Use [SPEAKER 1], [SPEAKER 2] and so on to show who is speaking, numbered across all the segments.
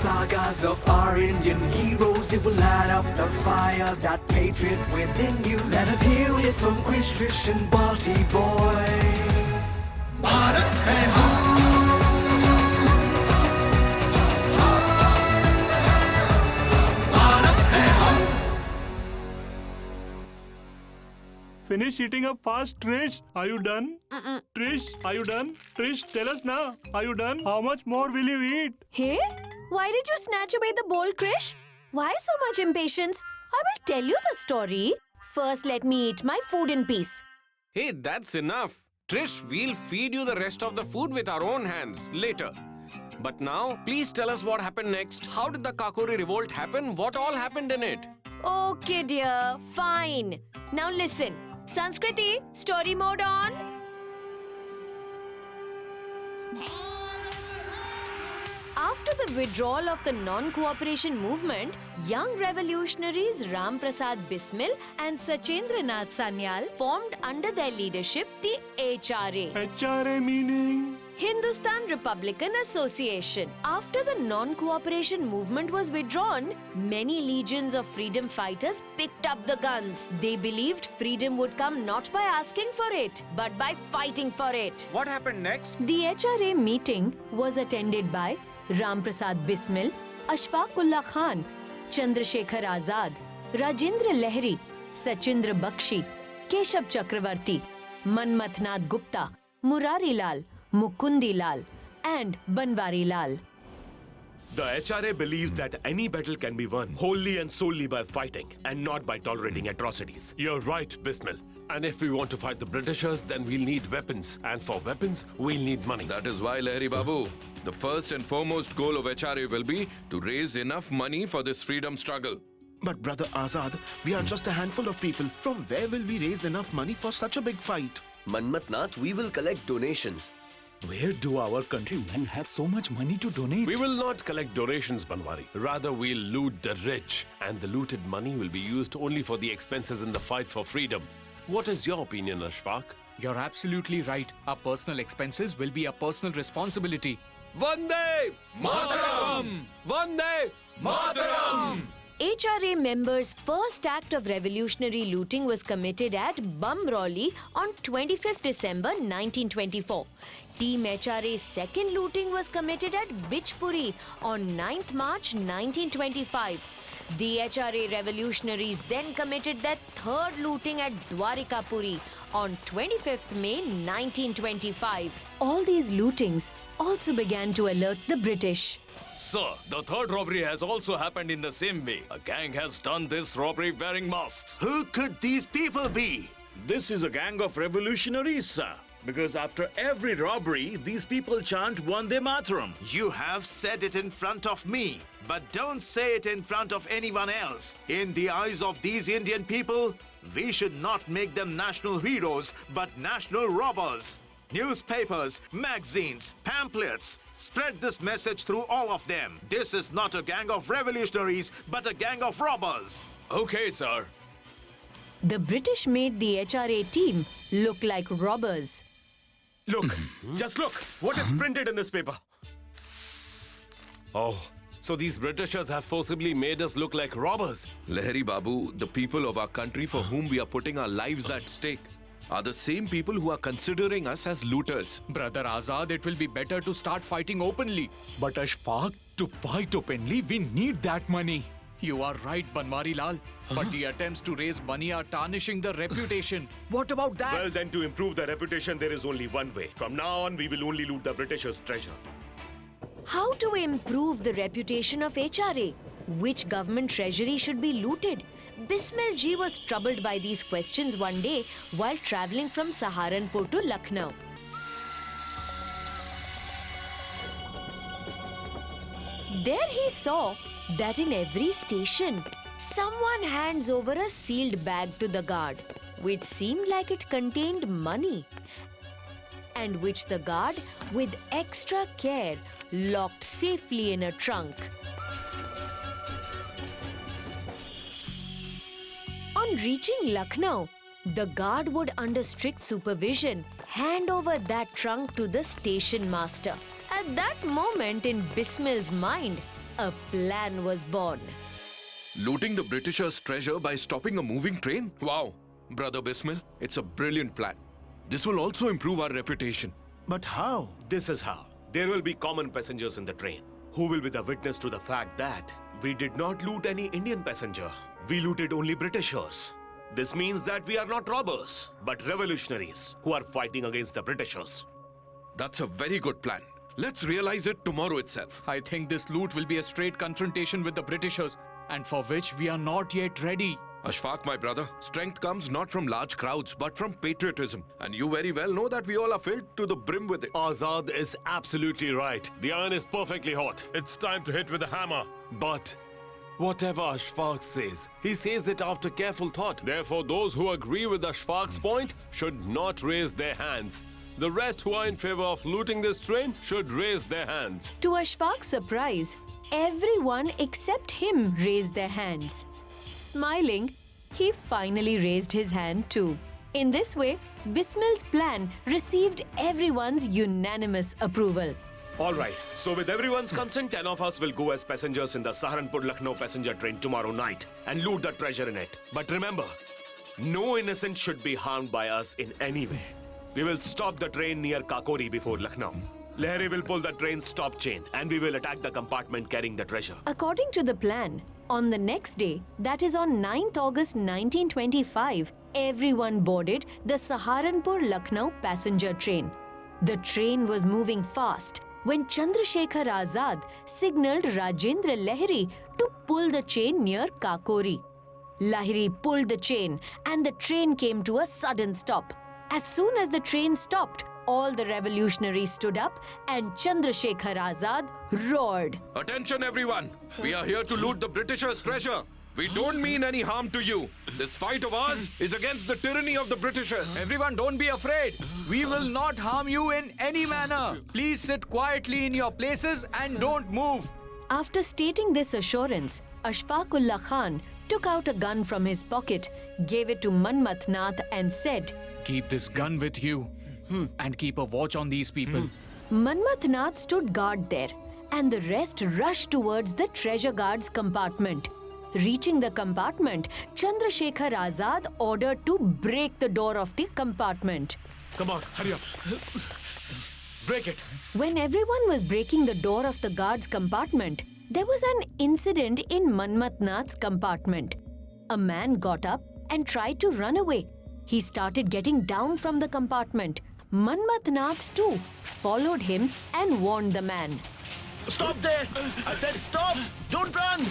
[SPEAKER 1] sagas of our Indian heroes, it will light up the fire, that patriot within you. Let us hear it from Krish and Balti boy. Bharat hai hum.
[SPEAKER 2] Finish eating up fast, Trish. Are you done? Trish, are you done? Trish, tell us now. Are you done? How much more will you eat?
[SPEAKER 3] Hey, why did you snatch away the bowl, Krish? Why so much impatience? I will tell you the story. First, let me eat my food in peace.
[SPEAKER 4] Hey, that's enough. Trish, we'll feed you the rest of the food with our own hands later. But now, please tell us what happened next. How did the Kakori revolt happen? What all happened in it?
[SPEAKER 3] Okay, dear. Fine. Now listen. Sanskriti, story mode on. After the withdrawal of the non-cooperation movement, young revolutionaries Ram Prasad Bismil and Sachendra Nath Sanyal formed under their leadership the HRA.
[SPEAKER 2] HRA meaning?
[SPEAKER 3] Hindustan Republican Association. After the non-cooperation movement was withdrawn, many legions of freedom fighters picked up the guns. They believed freedom would come not by asking for it, but by fighting for it.
[SPEAKER 4] What happened next?
[SPEAKER 3] The HRA meeting was attended by Ram Prasad Bismil, Ashfaqullah Khan, Chandrasekhar Azad, Rajendra Lahiri, Sachindra Bakshi, Keshab Chakravarti, Manmath Nath Gupta, Murari Lal, Mukundi Lal and Banwari Lal.
[SPEAKER 5] The HRA believes that any battle can be won wholly and solely by fighting and not by tolerating atrocities. You're right, Bismil. And if we want to fight the Britishers, then we'll need weapons. And for weapons, we'll need money.
[SPEAKER 6] That is why, Lahiri Babu, the first and foremost goal of HRA will be to raise enough money for this freedom struggle.
[SPEAKER 7] But Brother Azad, we are just a handful of people. From where will we raise enough money for such a big fight?
[SPEAKER 8] Manmath Nath, we will collect donations.
[SPEAKER 9] Where do our countrymen have so much money to donate?
[SPEAKER 5] We will not collect donations, Banwari. Rather, we'll loot the rich. And the looted money will be used only for the expenses in the fight for freedom. What is your opinion, Ashfaq?
[SPEAKER 9] You're absolutely right. Our personal expenses will be our personal responsibility.
[SPEAKER 4] Vande Mataram! Vande Mataram!
[SPEAKER 3] HRA members' first act of revolutionary looting was committed at Bamroli on 25th December 1924. Team HRA's second looting was committed at Bichpuri on 9th March 1925. The HRA revolutionaries then committed their third looting at Dwarikapuri on 25th May 1925. All these lootings also began to alert the British.
[SPEAKER 10] Sir, the third robbery has also happened in the same way. A gang has done this robbery wearing masks.
[SPEAKER 11] Who could these people be?
[SPEAKER 12] This is a gang of revolutionaries, sir. Because after every robbery, these people chant Vande Mataram.
[SPEAKER 11] You have said it in front of me, but don't say it in front of anyone else. In the eyes of these Indian people, we should not make them national heroes, but national robbers. Newspapers, magazines, pamphlets. Spread this message through all of them. This is not a gang of revolutionaries, but a gang of robbers.
[SPEAKER 10] Okay, sir.
[SPEAKER 3] The British made the HRA team look like robbers.
[SPEAKER 5] Look, just look. What is printed in this paper? Oh, so these Britishers have forcibly made us look like robbers.
[SPEAKER 6] Lahiri Babu, the people of our country for whom we are putting our lives at stake are the same people who are considering us as looters.
[SPEAKER 9] Brother Azad, it will be better to start fighting openly. But Ashfaq, to fight openly, we need that money. You are right, Banwari Lal. But the attempts to raise money are tarnishing the reputation. What about that?
[SPEAKER 5] Well, then to improve the reputation, there is only one way. From now on, we will only loot the Britishers' treasure.
[SPEAKER 3] How to improve the reputation of HRA? Which government treasury should be looted? Bismil Ji was troubled by these questions one day while travelling from Saharanpur to Lucknow. There he saw that in every station, someone hands over a sealed bag to the guard, which seemed like it contained money, and which the guard, with extra care, locked safely in a trunk. On reaching Lucknow, the guard would, under strict supervision, hand over that trunk to the station master. At that moment in Bismil's mind, a plan was born.
[SPEAKER 6] Looting the Britishers' treasure by stopping a moving train? Wow. Brother Bismil, it's a brilliant plan. This will also improve our reputation.
[SPEAKER 7] But how?
[SPEAKER 5] This is how. There will be common passengers in the train who will be the witness to the fact that we did not loot any Indian passenger. We looted only Britishers. This means that we are not robbers, but revolutionaries who are fighting against the Britishers.
[SPEAKER 6] That's a very good plan. Let's realize it tomorrow itself.
[SPEAKER 9] I think this loot will be a straight confrontation with the Britishers, and for which we are not yet ready.
[SPEAKER 6] Ashfaq, my brother, strength comes not from large crowds, but from patriotism. And you very well know that we all are filled to the brim with it.
[SPEAKER 5] Azad is absolutely right. The iron is perfectly hot. It's time to hit with a hammer. But whatever Ashfaq says, he says it after careful thought. Therefore, those who agree with Ashfaq's point should not raise their hands. The rest who are in favor of looting this train should raise their hands.
[SPEAKER 3] To Ashfaq's surprise, everyone except him raised their hands. Smiling, he finally raised his hand too. In this way, Bismil's plan received everyone's unanimous approval.
[SPEAKER 5] All right, so with everyone's consent, 10 of us will go as passengers in the Saharanpur-Lucknow passenger train tomorrow night and loot the treasure in it. But remember, no innocent should be harmed by us in any way. We will stop the train near Kakori before Lucknow. Lahiri will pull the train's stop chain and we will attack the compartment carrying the treasure.
[SPEAKER 3] According to the plan, on the next day, that is on 9th August 1925, everyone boarded the Saharanpur-Lucknow passenger train. The train was moving fast when Chandrasekhar Azad signalled Rajendra Lahiri to pull the chain near Kakori. Lahiri pulled the chain and the train came to a sudden stop. As soon as the train stopped, all the revolutionaries stood up and Chandrasekhar Azad roared.
[SPEAKER 6] Attention everyone! We are here to loot the Britishers' treasure. We don't mean any harm to you. This fight of ours is against the tyranny of the Britishers.
[SPEAKER 9] Everyone, don't be afraid. We will not harm you in any manner. Please sit quietly in your places and don't move.
[SPEAKER 3] After stating this assurance, Ashfaqullah Khan took out a gun from his pocket, gave it to Manmath Nath and said,
[SPEAKER 9] Keep this gun with you and keep a watch on these people.
[SPEAKER 3] Manmath Nath stood guard there and the rest rushed towards the treasure guard's compartment. Reaching the compartment, Chandrasekhar Azad ordered to break the door of the compartment.
[SPEAKER 5] Come on, hurry up. Break it.
[SPEAKER 3] When everyone was breaking the door of the guard's compartment, there was an incident in Manmath Nath's compartment. A man got up and tried to run away. He started getting down from the compartment. Manmath Nath too followed him and warned the man.
[SPEAKER 7] Stop there! I said stop! Don't run!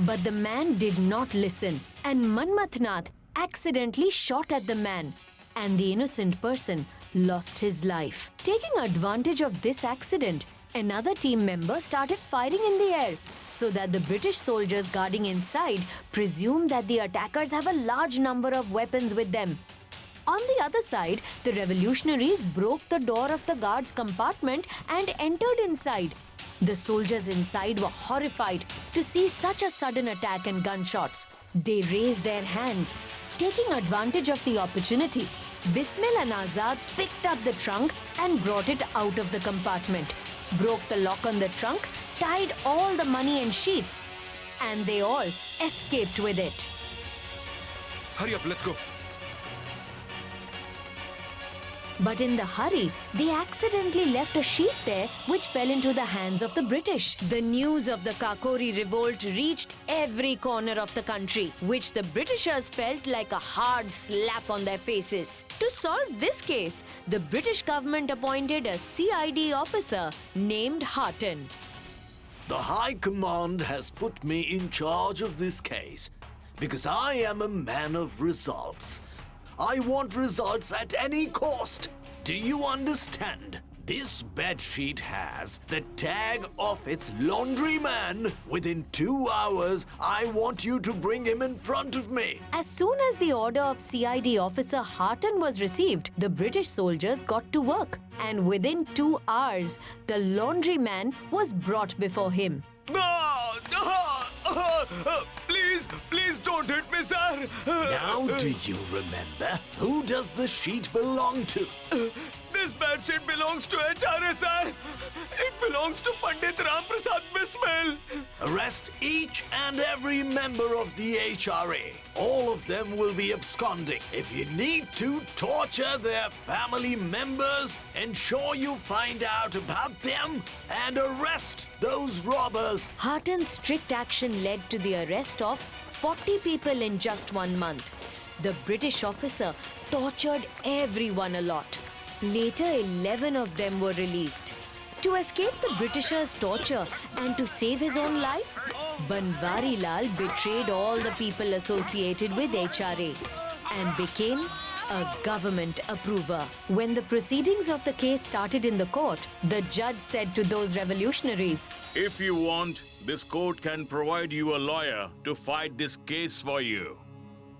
[SPEAKER 3] But the man did not listen, and Manmath Nath accidentally shot at the man, and the innocent person lost his life. Taking advantage of this accident, another team member started firing in the air so that the British soldiers guarding inside presumed that the attackers have a large number of weapons with them. On the other side, the revolutionaries broke the door of the guard's compartment and entered inside. The soldiers inside were horrified to see such a sudden attack and gunshots. They raised their hands. Taking advantage of the opportunity, Bismil and Azad picked up the trunk and brought it out of the compartment, broke the lock on the trunk, tied all the money in sheets, and they all escaped with it.
[SPEAKER 6] Hurry up, let's go.
[SPEAKER 3] But in the hurry, they accidentally left a sheet there which fell into the hands of the British. The news of the Kakori revolt reached every corner of the country, which the Britishers felt like a hard slap on their faces. To solve this case, the British government appointed a CID officer named Harton.
[SPEAKER 11] The High Command has put me in charge of this case because I am a man of results. I want results at any cost. Do you understand? This bedsheet has the tag of its laundryman. Within 2 hours, I want you to bring him in front of me.
[SPEAKER 3] As soon as the order of CID officer Harton was received, the British soldiers got to work. And within 2 hours, the laundryman was brought before him.
[SPEAKER 10] Please don't hit me, sir.
[SPEAKER 11] Now do you remember? Who does the sheet belong to?
[SPEAKER 10] This This bedsheet belongs to HRA, sir. It belongs to Pandit Ram Prasad Bismil.
[SPEAKER 11] Arrest each and every member of the HRA. All of them will be absconding. If you need to torture their family members, ensure you find out about them and arrest those robbers.
[SPEAKER 3] Harton's strict action led to the arrest of 40 people in just 1 month. The British officer tortured everyone a lot. Later, 11 of them were released. To escape the Britishers' torture and to save his own life, Banwari Lal betrayed all the people associated with HRA and became a government approver. When the proceedings of the case started in the court, the judge said to those revolutionaries,
[SPEAKER 12] If you want, this court can provide you a lawyer to fight this case for you.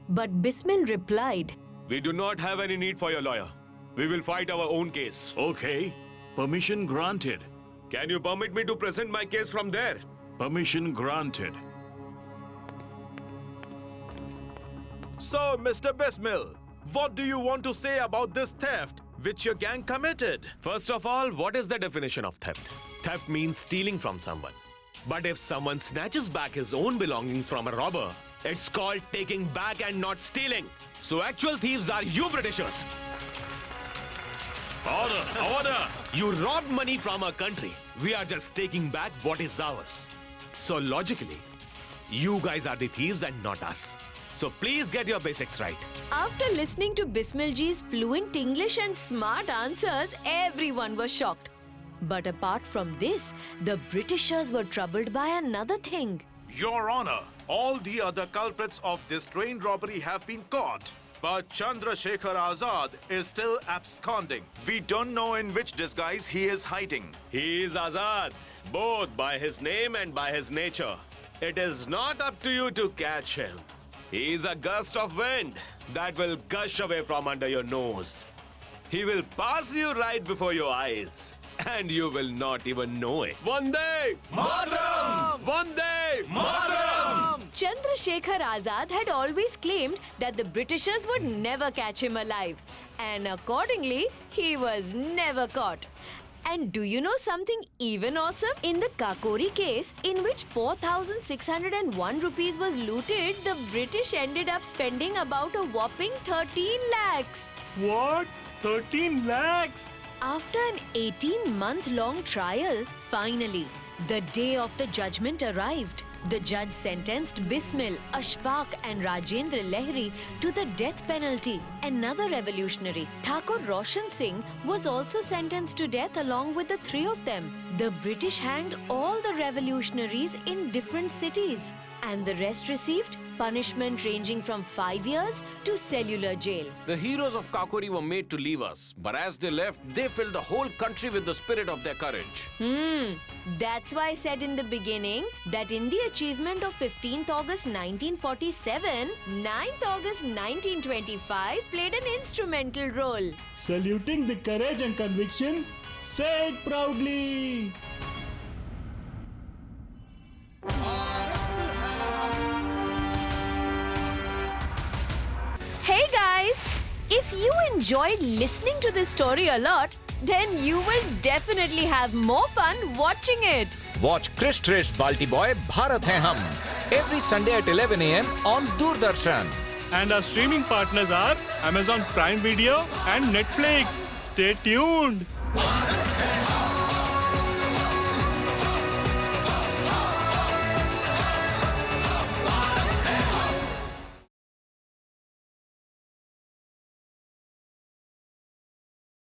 [SPEAKER 3] But Bismil replied,
[SPEAKER 10] We do not have any need for your lawyer. We will fight our own case.
[SPEAKER 12] Okay, permission granted.
[SPEAKER 10] Can you permit me to present my case from there?
[SPEAKER 12] Permission granted.
[SPEAKER 11] So, Mr. Bismil, what do you want to say about this theft which your gang committed?
[SPEAKER 10] First of all, what is the definition of theft? Theft means stealing from someone. But if someone snatches back his own belongings from a robber, it's called taking back and not stealing. So actual thieves are you Britishers.
[SPEAKER 12] Order! Order!
[SPEAKER 10] You robbed money from our country. We are just taking back what is ours. So logically, you guys are the thieves and not us. So please get your basics right.
[SPEAKER 3] After listening to Bismilji's fluent English and smart answers, everyone was shocked. But apart from this, the Britishers were troubled by another thing.
[SPEAKER 11] Your Honor, all the other culprits of this train robbery have been caught. But Chandrasekhar Azad is still absconding. We don't know in which disguise he is hiding.
[SPEAKER 10] He is Azad, both by his name and by his nature. It is not up to you to catch him. He is a gust of wind that will gush away from under your nose. He will pass you right before your eyes. And you will not even know it. Vande Mataram! Vande Mataram!
[SPEAKER 3] Chandrasekhar Azad had always claimed that the Britishers would never catch him alive. And accordingly, he was never caught. And do you know something even awesome? In the Kakori case, in which 4,601 rupees was looted, the British ended up spending about a whopping 13 lakhs.
[SPEAKER 2] What? 13 lakhs?
[SPEAKER 3] After an 18-month-long trial, finally, the day of the judgment arrived. The judge sentenced Bismil, Ashfaq and Rajendra Lahiri to the death penalty. Another revolutionary, Thakur Roshan Singh, was also sentenced to death along with the three of them. The British hanged all the revolutionaries in different cities, and the rest received punishment ranging from 5 years to cellular jail.
[SPEAKER 4] The heroes of Kakori were made to leave us, but as they left, they filled the whole country with the spirit of their courage.
[SPEAKER 3] That's why I said in the beginning that in the achievement of 15th August 1947, 9th August 1925 played an instrumental role.
[SPEAKER 2] Saluting the courage and conviction, say it proudly.
[SPEAKER 3] Hey guys! If you enjoyed listening to this story a lot, then you will definitely have more fun watching it.
[SPEAKER 13] Watch Krish Trish Balti Boy Bharat Hai Hum every Sunday at 11 a.m. on Doordarshan.
[SPEAKER 2] And our streaming partners are Amazon Prime Video and Netflix. Stay tuned.